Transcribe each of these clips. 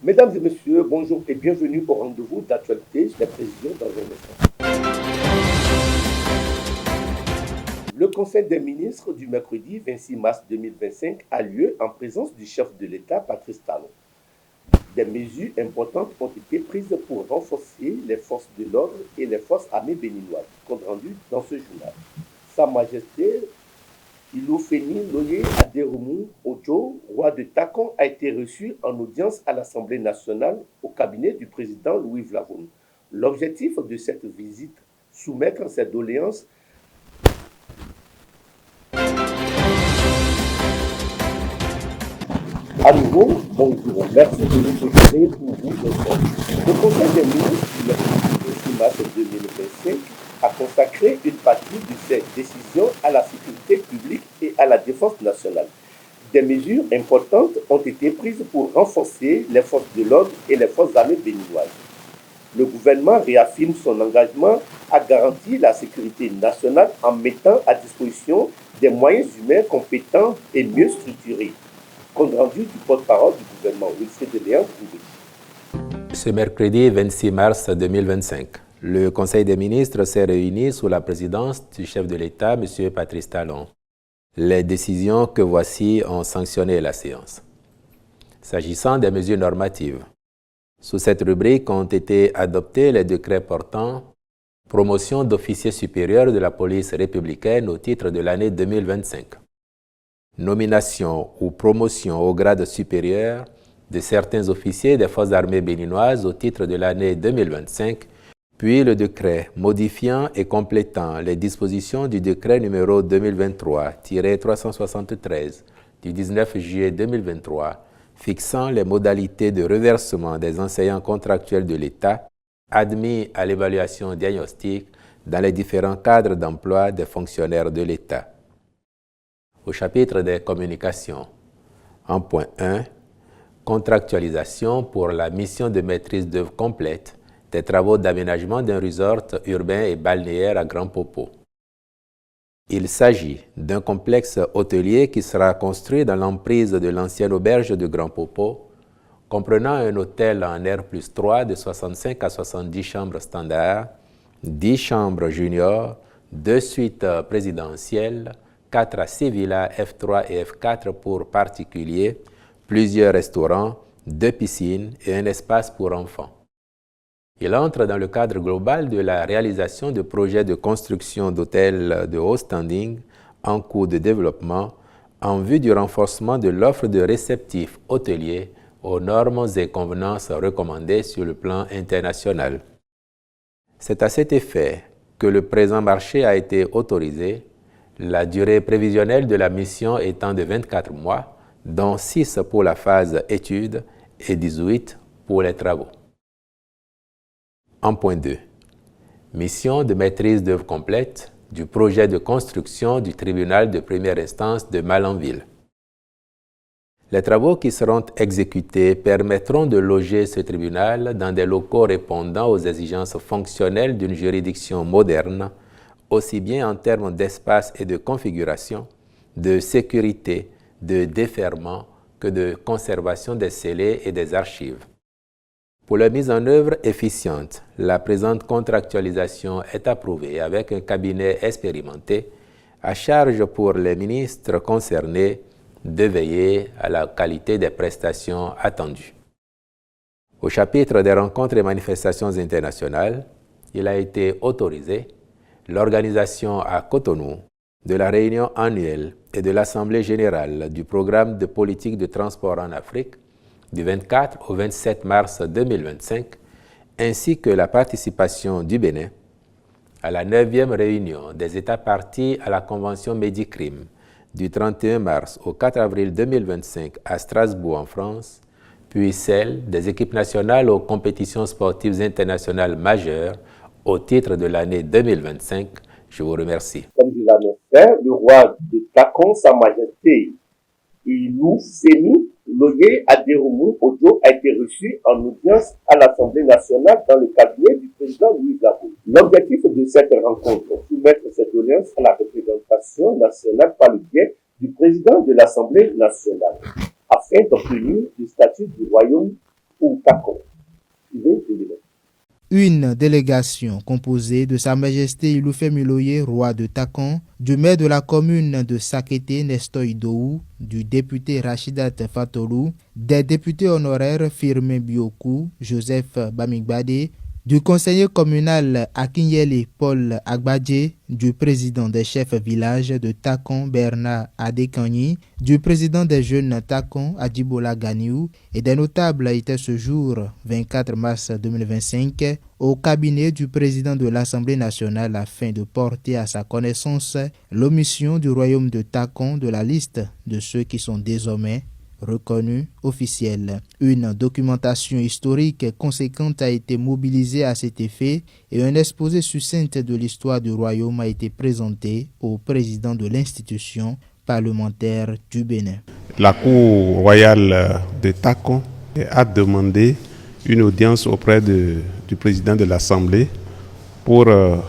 Mesdames et messieurs, bonjour et bienvenue au rendez-vous d'actualité. Les précisions dans un instant. Le Conseil des ministres du mercredi 26 mars 2025 a lieu en présence du chef de l'État, Patrice Talon. Des mesures importantes ont été prises pour renforcer les forces de l'ordre et les forces armées béninoises, compte rendu dans ce journal. Sa Majesté Iloufeni Loye Aderoumou Ojo, roi de Takon, a été reçu en audience à l'Assemblée nationale au cabinet du président Louis Vlavoun. L'objectif de cette visite, soumettre ses doléances à nouveau, bonjour, merci de nous écouter pour vous. Le Conseil des ministres du mercredi 6 mars 2025 a consacré une partie de ses décisions à la sécurité publique et à la défense nationale. Des mesures importantes ont été prises pour renforcer les forces de l'ordre et les forces armées béninoises. Le gouvernement réaffirme son engagement à garantir la sécurité nationale en mettant à disposition des moyens humains compétents et mieux structurés. Compte rendu du porte-parole du gouvernement, Wilfried Léon Koundé. Ce mercredi 26 mars 2025, le Conseil des ministres s'est réuni sous la présidence du chef de l'État, M. Patrice Talon. Les décisions que voici ont sanctionné la séance. S'agissant des mesures normatives, sous cette rubrique ont été adoptés les décrets portant promotion d'officiers supérieurs de la police républicaine au titre de l'année 2025. Nomination ou promotion au grade supérieur de certains officiers des forces armées béninoises au titre de l'année 2025, puis le décret modifiant et complétant les dispositions du décret numéro 2023-373 du 19 juillet 2023 fixant les modalités de reversement des enseignants contractuels de l'État admis à l'évaluation diagnostique dans les différents cadres d'emploi des fonctionnaires de l'État. Au chapitre des communications, en point 1, contractualisation pour la mission de maîtrise d'œuvre complète des travaux d'aménagement d'un resort urbain et balnéaire à Grand Popo. Il s'agit d'un complexe hôtelier qui sera construit dans l'emprise de l'ancienne auberge de Grand Popo, comprenant un hôtel en R+3 de 65 à 70 chambres standards, 10 chambres juniors, 2 suites présidentielles, 4 à 6 villas F3 et F4 pour particuliers, plusieurs restaurants, 2 piscines et un espace pour enfants. Il entre dans le cadre global de la réalisation de projets de construction d'hôtels de haut standing en cours de développement en vue du renforcement de l'offre de réceptifs hôteliers aux normes et convenances recommandées sur le plan international. C'est à cet effet que le présent marché a été autorisé, la durée prévisionnelle de la mission étant de 24 mois, dont 6 pour la phase études et 18 pour les travaux. En point 2. Mission de maîtrise d'œuvre complète du projet de construction du tribunal de première instance de Malanville. Les travaux qui seront exécutés permettront de loger ce tribunal dans des locaux répondant aux exigences fonctionnelles d'une juridiction moderne, aussi bien en termes d'espace et de configuration, de sécurité, de déferrement que de conservation des scellés et des archives. Pour la mise en œuvre efficiente, la présente contractualisation est approuvée avec un cabinet expérimenté à charge pour les ministres concernés de veiller à la qualité des prestations attendues. Au chapitre des rencontres et manifestations internationales, il a été autorisé l'organisation à Cotonou de la réunion annuelle et de l'Assemblée générale du programme de politique de transport en Afrique du 24 au 27 mars 2025, ainsi que la participation du Bénin à la 9e réunion des États partis à la Convention Médicrime du 31 mars au 4 avril 2025 à Strasbourg en France, puis celle des équipes nationales aux compétitions sportives internationales majeures au titre de l'année 2025. Je vous remercie. Comme je l'annonçais, le roi de Takon, Sa Majesté Iloufeni Loye Aderoumou Ojo a été reçu en audience à l'Assemblée nationale dans le cabinet du président Louis Vlavoun. L'objectif de cette rencontre, soumettre cette audience à la représentation nationale par le biais du président de l'Assemblée nationale, afin d'obtenir le statut du royaume ou Takon. Suivez le débat. Une délégation composée de Sa Majesté Iloufé Miloye, roi de Takon, du maire de la commune de Sakété, Nestor Idoou, du député Rachidat Fatolou, des députés honoraires Firmin Biokou, Joseph Bamigbade, du conseiller communal Akinyele Paul Agbadje, du président des chefs villages de Takon Bernard Adekanyi, du président des jeunes Takon Adjibola Ganiou et des notables étaient ce jour 24 mars 2025 au cabinet du président de l'Assemblée nationale afin de porter à sa connaissance l'omission du royaume de Takon de la liste de ceux qui sont désormais reconnus officiels. Une documentation historique conséquente a été mobilisée à cet effet et un exposé succinct de l'histoire du royaume a été présenté au président de l'institution parlementaire du Bénin. La Cour royale de Takon a demandé une audience auprès du président de l'Assemblée pour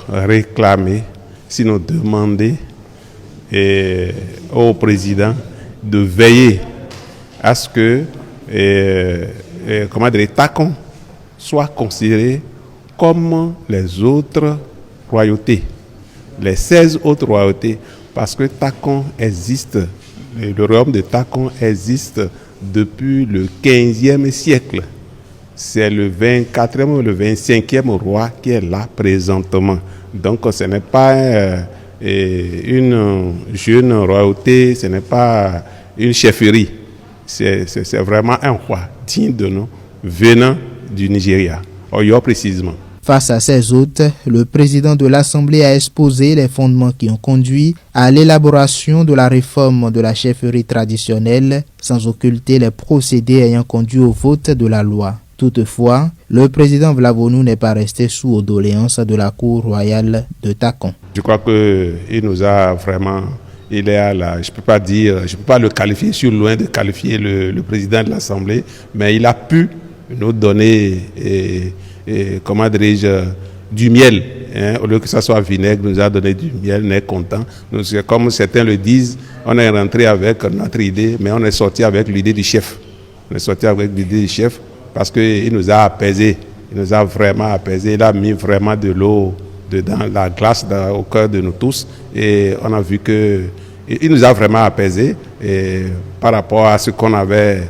réclamer, sinon demander au président de veiller à ce que Takon soit considéré comme les autres royautés, les 16 autres royautés, parce que Takon existe, le royaume de Takon existe depuis le 15e siècle. C'est le 24e ou le 25e roi qui est là présentement. Donc ce n'est pas une jeune royauté, ce n'est pas une chefferie. C'est vraiment un roi digne de nous, venant du Nigeria, Oyo précisément. Face à ces hôtes, le président de l'Assemblée a exposé les fondements qui ont conduit à l'élaboration de la réforme de la chefferie traditionnelle, sans occulter les procédés ayant conduit au vote de la loi. Toutefois, le président Vlavonou n'est pas resté sous doléance de la Cour royale de Takon. Je crois qu'il nous a vraiment... Il est là, je ne peux pas le qualifier, je suis loin de qualifier le président de l'Assemblée, mais il a pu nous donner, comment dirais-je, du miel. Au lieu que ça soit vinaigre, il nous a donné du miel, on est content. Comme certains le disent, on est rentré avec notre idée, mais on est sorti avec l'idée du chef. On est sorti avec l'idée du chef parce qu'il nous a apaisés. Il nous a vraiment apaisés. Il a mis vraiment de l'eau dedans, la glace au cœur de nous tous, et on a vu que il nous a vraiment apaisés par rapport à ce qu'on avait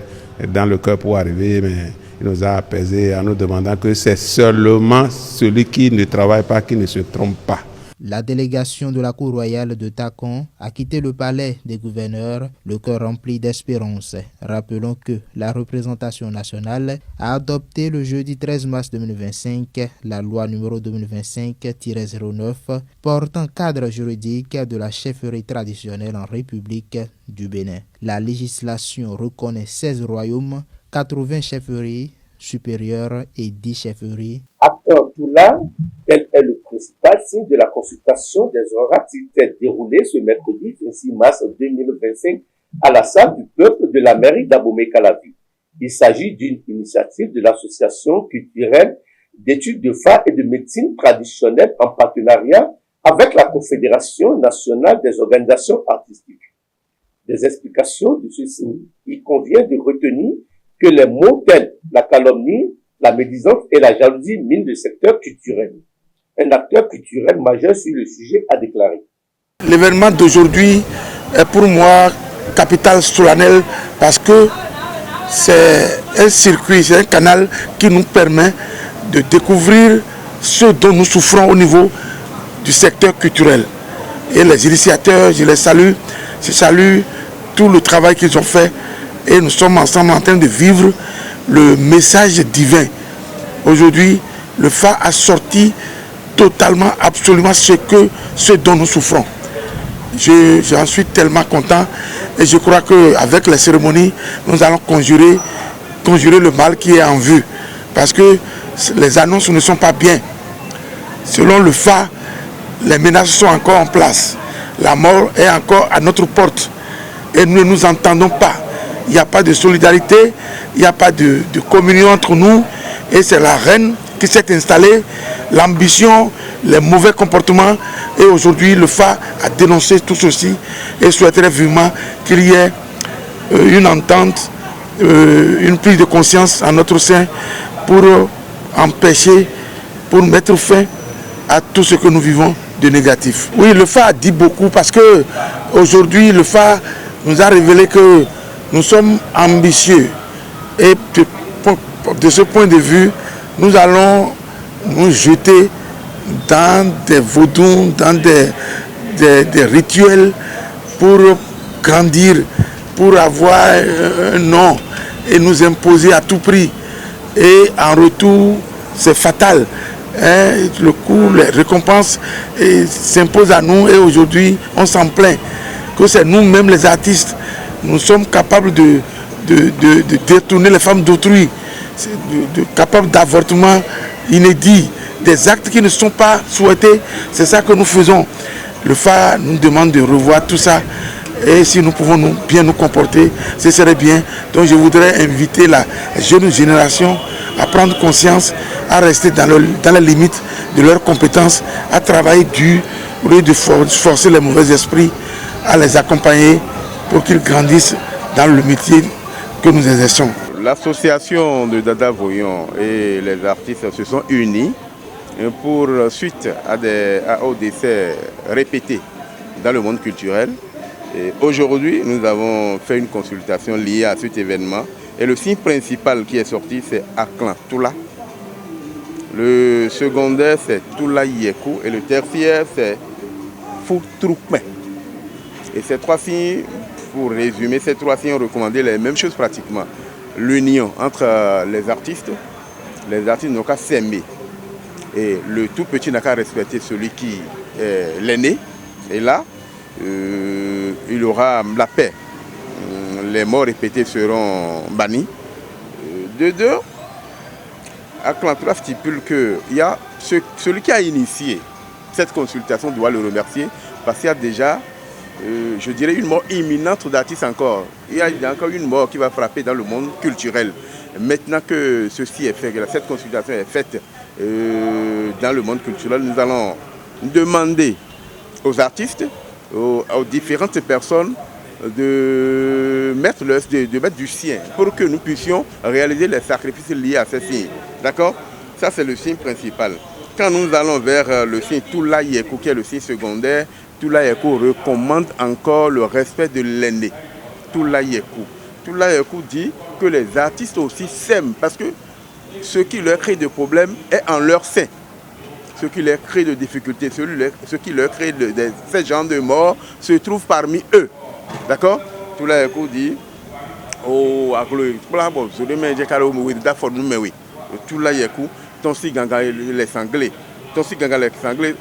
dans le cœur pour arriver, mais il nous a apaisés en nous demandant que c'est seulement celui qui ne travaille pas qui ne se trompe pas. La délégation de la Cour royale de Takon a quitté le palais des gouverneurs, le cœur rempli d'espérance. Rappelons que la représentation nationale a adopté le jeudi 13 mars 2025 la loi numéro 2025-09 portant cadre juridique de la chefferie traditionnelle en République du Bénin. La législation reconnaît 16 royaumes, 80 chefferies supérieures et 10 chefferies. Acteur tout là, tel est le principal signe de la consultation des oracles qui s'est déroulée ce mercredi 26 mars 2025 à la salle du peuple de la mairie d'Abomey-Calavi. Il s'agit d'une initiative de l'association culturelle d'études de phare et de médecine traditionnelle en partenariat avec la Confédération nationale des organisations artistiques. Des explications de ce signe. Il convient de retenir que les mots tels la calomnie, la médisance et la jalousie minent le secteur culturel. Un acteur culturel majeur sur le sujet a déclaré. L'événement d'aujourd'hui est pour moi capital solennel parce que c'est un circuit, c'est un canal qui nous permet de découvrir ce dont nous souffrons au niveau du secteur culturel. Et les initiateurs, je les salue, je salue tout le travail qu'ils ont fait et nous sommes ensemble en train de vivre le message divin. Aujourd'hui, le phare a sorti totalement, absolument ce dont nous souffrons. J'en suis tellement content et je crois qu'avec les cérémonies, nous allons conjurer le mal qui est en vue. Parce que les annonces ne sont pas bien. Selon le phare, les menaces sont encore en place. La mort est encore à notre porte et nous ne nous entendons pas. Il n'y a pas de solidarité, il n'y a pas de communion entre nous et c'est la reine qui s'est installée, l'ambition, les mauvais comportements et aujourd'hui le phare a dénoncé tout ceci et souhaiterait vivement qu'il y ait une entente une prise de conscience en notre sein pour empêcher, pour mettre fin à tout ce que nous vivons de négatif. Oui, le FA a dit beaucoup parce que aujourd'hui le FA nous a révélé que nous sommes ambitieux et de ce point de vue, nous allons nous jeter dans des vaudous, dans des rituels pour grandir, pour avoir un nom et nous imposer à tout prix. Et en retour, c'est fatal. Le coût, les récompenses s'imposent à nous et aujourd'hui, on s'en plaint que c'est nous-mêmes les artistes. Nous sommes capables de détourner les femmes d'autrui, capables d'avortements inédits, des actes qui ne sont pas souhaités. C'est ça que nous faisons. Le FA nous demande de revoir tout ça. Et si nous pouvons bien nous comporter, ce serait bien. Donc je voudrais inviter la jeune génération à prendre conscience, à rester dans les limites de leurs compétences, à travailler dur, au lieu de forcer les mauvais esprits, à les accompagner pour qu'ils grandissent dans le métier que nous exerçons. L'association de Dada Voyon et les artistes se sont unis pour, suite aux décès répétés dans le monde culturel. Aujourd'hui, nous avons fait une consultation liée à cet événement. Et le signe principal qui est sorti, c'est Aklan Toula. Le secondaire, c'est Toula Yeku. Et le tertiaire, c'est Foutroukmen. Et ces trois signes, pour résumer, ces trois signes ont recommandé les mêmes choses pratiquement. L'union entre les artistes n'ont qu'à s'aimer. Et le tout petit n'a qu'à respecter celui qui est l'aîné. Et là, il y aura la paix. Les morts répétés seront bannis. De deux, Aklantoula stipule que celui qui a initié cette consultation doit le remercier parce qu'il y a déjà, je dirais, une mort imminente d'artistes encore. Il y a encore une mort qui va frapper dans le monde culturel. Maintenant que ceci est fait, que cette consultation est faite dans le monde culturel, nous allons demander aux artistes, aux différentes personnes de mettre du sien pour que nous puissions réaliser les sacrifices liés à ces signes. D'accord? Ça, c'est le signe principal. Quand nous allons vers le signe Toula Yeku, qui est le signe secondaire, Toula Yeku recommande encore le respect de l'aîné. Toula Yeku. Toula Yeku dit que les artistes aussi s'aiment parce que ce qui leur crée de problèmes est en leur sein. Ce qui leur crée de difficultés, ce qui leur crée ces genres de morts se trouve parmi eux. D'accord? Tout là, il dit, oh, tout là, ton si ganga les sanglés. Ton si ganga les sanglés,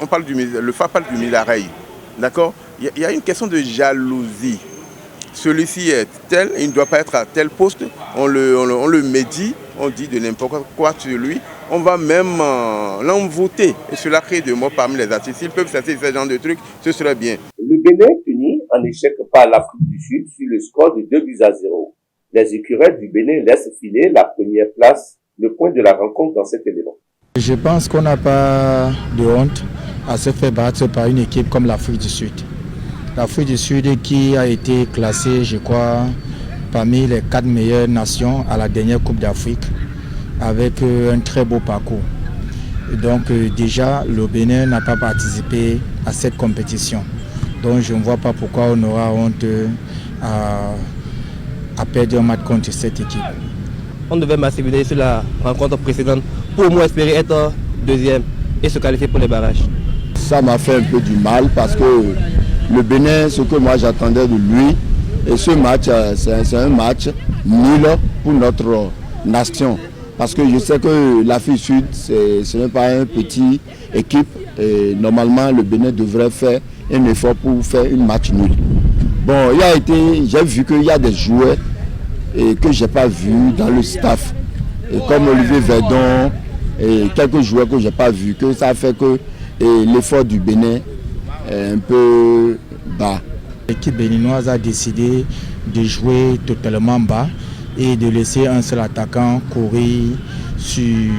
le FA parle du milareil. D'accord? Il y a une question de jalousie. Celui-ci est tel, il ne doit pas être à tel poste. On le médit, on dit de n'importe quoi sur lui. On va même l'envoûter. Et cela crée de morts parmi les artistes. S'ils peuvent cesser ce genre de trucs, ce serait bien. Le Bénin finit en échec par l'Afrique du Sud sur le score de 2-0. Les écureuils du Bénin laissent filer la première place, le point de la rencontre dans cet élément. Je pense qu'on n'a pas de honte à se faire battre par une équipe comme l'Afrique du Sud. L'Afrique du Sud qui a été classée, je crois, parmi les 4 meilleures nations à la dernière Coupe d'Afrique, avec un très beau parcours. Et donc déjà, le Bénin n'a pas participé à cette compétition. Donc je ne vois pas pourquoi on aura honte à perdre un match contre cette équipe. On devait massifier sur la rencontre précédente pour au moins espérer être deuxième et se qualifier pour les barrages. Ça m'a fait un peu du mal parce que le Bénin, ce que moi j'attendais de lui, et ce match, c'est un match nul pour notre nation. Parce que je sais que l'Afrique Sud, ce n'est pas une petite équipe. Et normalement, le Bénin devrait faire un effort pour faire un match nul. Bon, j'ai vu qu'il y a des joueurs que je n'ai pas vus dans le staff. Et comme Olivier Verdon et quelques joueurs que je n'ai pas vus, que ça fait que l'effort du Bénin est un peu bas. L'équipe béninoise a décidé de jouer totalement bas et de laisser un seul attaquant courir sur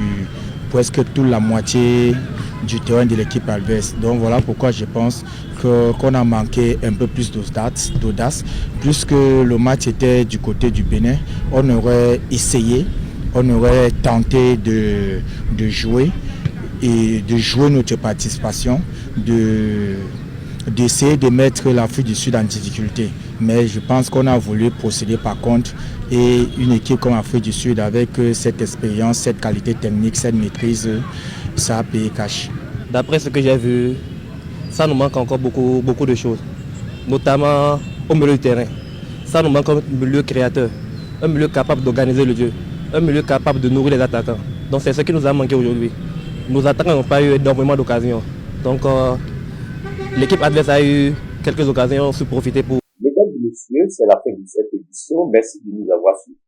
presque toute la moitié du terrain de l'équipe adverse. Donc voilà pourquoi je pense qu'on a manqué un peu plus d'audace. Plus que le match était du côté du Bénin, on aurait essayé, on aurait tenté de jouer et de jouer notre participation, d'essayer de mettre l'Afrique du Sud en difficulté. Mais je pense qu'on a voulu procéder par contre, et une équipe comme l'Afrique du Sud avec cette expérience, cette qualité technique, cette maîtrise, ça a payé cash. D'après ce que j'ai vu, ça nous manque encore beaucoup de choses, notamment au milieu du terrain. Ça nous manque un milieu créateur, un milieu capable d'organiser le jeu, un milieu capable de nourrir les attaquants. Donc c'est ce qui nous a manqué aujourd'hui. Nos attaquants n'ont pas eu énormément d'occasions. Donc l'équipe adverse a eu quelques occasions pour profiter pour... Mesdames et messieurs, c'est la fin de cette édition. Merci de nous avoir suivis.